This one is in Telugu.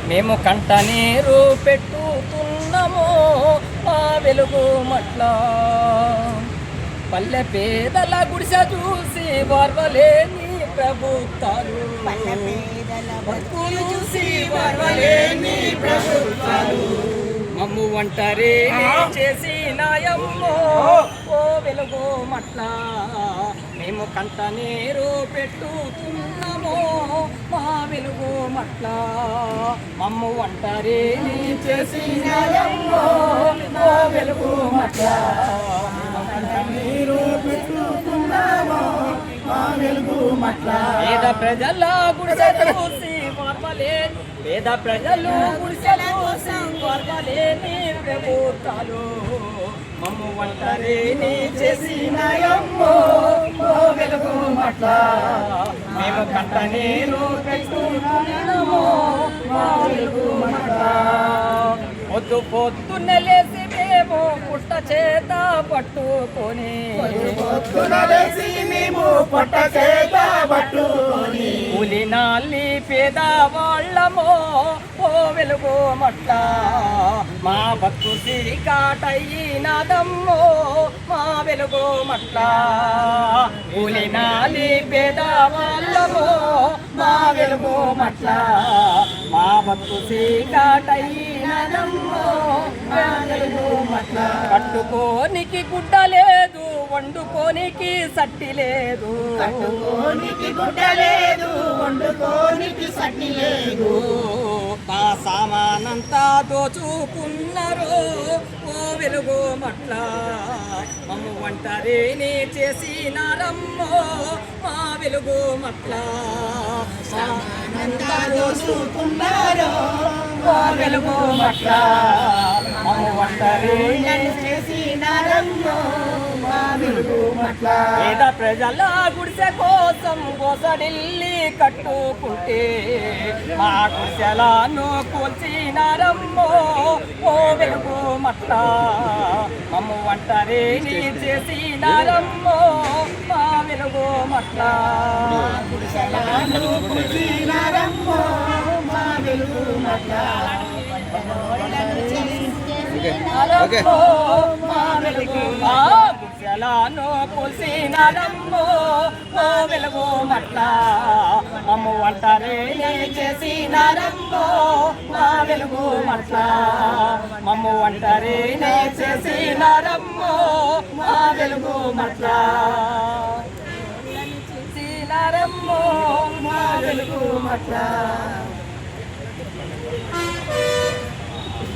మేము కంట నీరు పెట్టుతున్నాము ఆ వెలుగు మట్ల పల్లె పేదల గుడిసె చూసి వార్వలేని ప్రభుత్వాలు చూసి వార్వలేని ప్రభుత్వాలు మమ్ము ఒంటరి చేసి నాయమ్మో ఓ వెలుగు మట్ల మేము కంట నీరు పెట్టుతున్నాము మా వెలుగు మట్ల మమ్ము ఒంటరి చేసి నాయమ్మో ఓ వెలుగు మట్ల నీరు పెట్టుతున్నాము మా వెలుగు మట్ల పేద ప్రజల గుడిసె చూసి వార్వలేని పేద ప్రజలు గుడిసెలు చూసి వార్వలేని ప్రభుత్వాలు మమ్ము ఒంటరిని చేసి నాయమ్మో ఓ వెలుగు మట్ల మేము కంట నీరు పెట్టుతున్నాము మా వెలుగు మట్ల పొద్దు పొద్దున్న లేసి మేము పుట్ట చేత పట్టుకొని పులినాలి పేదవాళ్ళమో ఓ వెలుగు మట్ల మా భక్తు కాటయ్యినాదమ్మో మా వెలుగు మట్ల పులినాలి పేదవాళ్ళమో మా వెలుగు మట్ల మా భక్తు కాటయ్యినాదమ్మో మా వెలుగు మట్ల కట్టుకోనికి గుడ్డ లేదు వండుకోనికి సట్టి లేదు కట్టుకోనికి గుడ్డ లేదు వండుకోనికి సట్టి లేదు ఆ సామానంతా దోచుకున్నారు ఓ వెలుగు మట్ల మమ్ము ఒంటరిని చేసినారమ్మో మా వెలుగు మట్ల సామానంతా దోచుకున్నారు ఓ వెలుగు మట్ల మమ్ము ఒంటరిని చేసినారమ్మో పేద ప్రజల గుడిసె కోసం గోసడిల్లి కట్టుకుంటే మా గుడిసెలను కూల్చినారమ్మో ఓ వెలుగు మట్ల మమ్ము ఒంటరిని చేసినారమ్మో మా వెలుగు మట్ల గుడిసెలను కూల్చినారమ్మో మా వెలుగు మట్ల గుడిసెలను కూల్చినారమ్మో ఓ వెలుగు మట్ల మమ్ము ఒంటరిని చేసినారమ్మో మా వెలుగు మట్ల మమ్ము ఒంటరిని చేసినారమ్మో మా వెలుగు మట్ల చేసినారమ్మో మా వెలుగు మట్ల